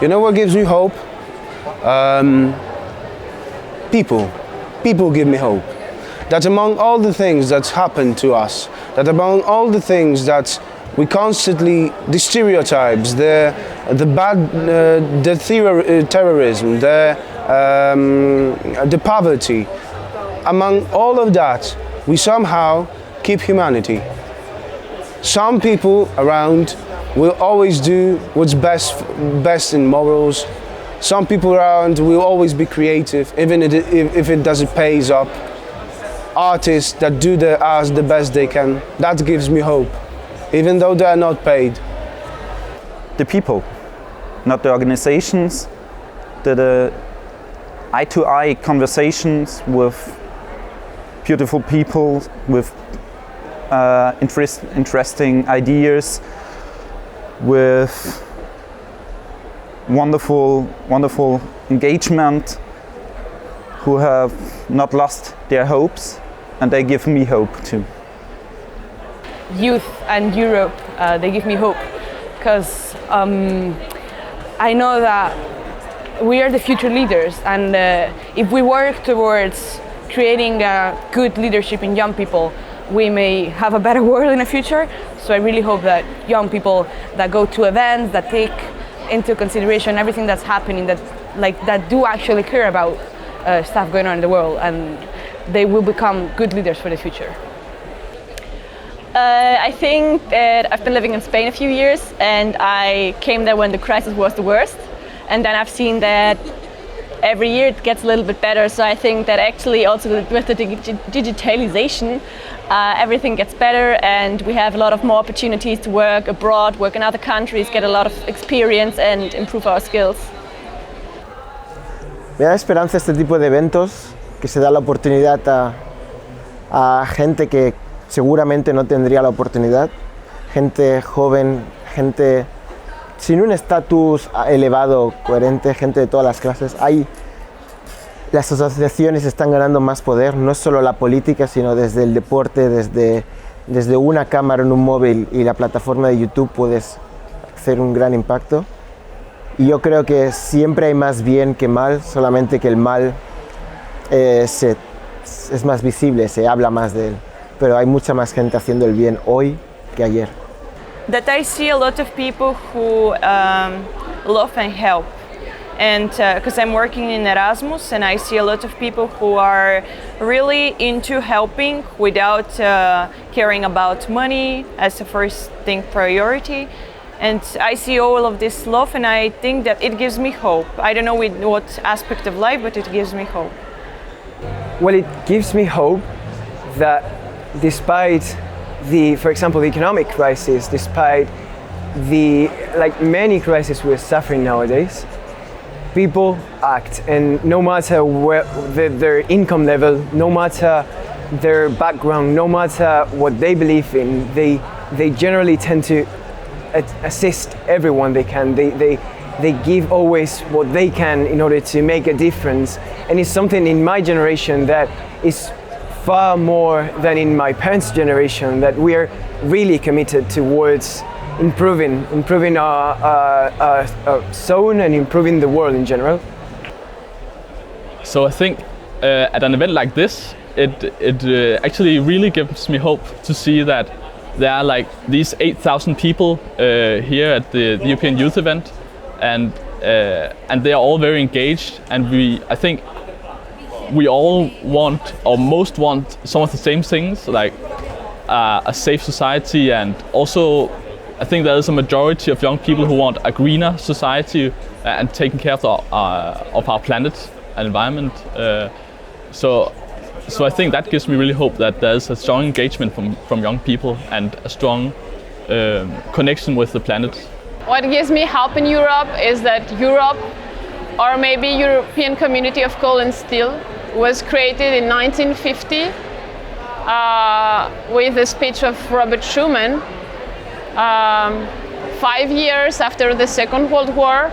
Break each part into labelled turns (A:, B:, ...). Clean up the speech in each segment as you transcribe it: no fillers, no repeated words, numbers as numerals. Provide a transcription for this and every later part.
A: You know what gives me hope? People. People give me hope. That among all the things that's happened to us, that among all the things that we constantly, the stereotypes, the bad, the terrorism, the poverty, among all of that, we somehow keep humanity. Some people around will always do what's best in morals. Some people around will always be creative, even if it doesn't pay up. Artists that do their art the best they can, that gives me hope, even though they are not paid.
B: The people, not the organizations, the eye-to-eye conversations with beautiful people, with interesting ideas, with wonderful engagement, who have not lost their hopes, and they give me hope too.
C: Youth and Europe, they give me hope, because I know that we are the future leaders, and if we work towards creating a good leadership in young people, we may have a better world in the future. So I really hope that young people that go to events, that take into consideration everything that's happening, that do actually care about stuff going on in the world, and they will become good leaders for the future.
D: I think that I've been living in Spain a few years, and I came there when the crisis was the worst, and then I've seen that every year it gets a little bit better. So I think that actually also with the digitalization, everything gets better, and we have a lot of more opportunities to work abroad, work in other countries, get a lot of experience and improve our skills.
E: Me da esperanza este tipo de eventos, que se da la oportunidad a gente que seguramente no tendría la oportunidad, gente joven, gente sin un estatus elevado, coherente, gente de todas las clases. Las asociaciones están ganando más poder, no es solo la política, sino desde el deporte, desde una cámara en un móvil y la plataforma de YouTube puedes hacer un gran impacto. Y yo creo que siempre hay más bien que mal, solamente que el mal es más visible, se habla más de él. Pero hay mucha más gente haciendo el bien hoy que ayer.
C: That I see a lot of people who love and help, and because I'm working in Erasmus, and I see a lot of people who are really into helping without caring about money as a first thing priority. And I see all of this love, and I think that it gives me hope. I don't know with what aspect of life, but it gives me hope.
F: Well, it gives me hope that despite for example, the economic crisis, despite many crises we're suffering nowadays, people act, and no matter where their income level, no matter their background, no matter what they believe in, they generally tend to assist everyone they can. They give always what they can in order to make a difference, and it's something in my generation that is far more than in my parents' generation, that we are really committed towards improving our zone and improving the world in general.
G: So I think at an event like this, it actually really gives me hope to see that there are these 8,000 people here at the European Youth event, and they are all very engaged, and I think we all want, or most want, some of the same things, like a safe society, and also I think there is a majority of young people who want a greener society and taking care of our planet and environment. So I think that gives me really hope that there's a strong engagement from young people and a strong connection with the planet.
H: What gives me hope in Europe is that Europe, or maybe European Community of Coal and Steel, was created in 1950 with the speech of Robert Schuman, 5 years after the Second World War.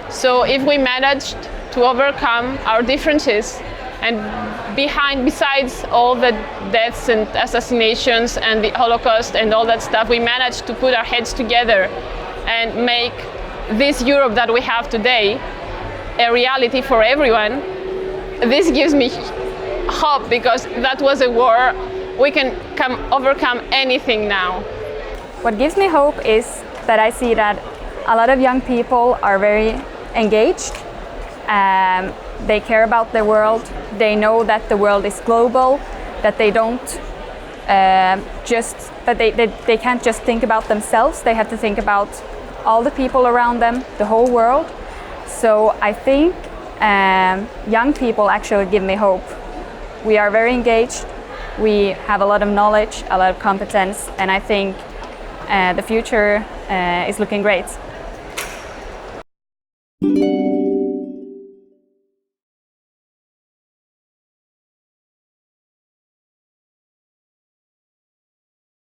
H: So if we managed to overcome our differences, and besides all the deaths and assassinations and the Holocaust and all that stuff, we managed to put our heads together and make this Europe that we have today a reality for everyone, this gives me hope, because that was a war. We can overcome anything now.
I: What gives me hope is that I see that a lot of young people are very engaged. They care about the world. They know that the world is global, that they don't they can't just think about themselves. They have to think about all the people around them, the whole world. So I think young people actually give me hope. We are very engaged. We have a lot of knowledge, a lot of competence, and I think the future is looking great.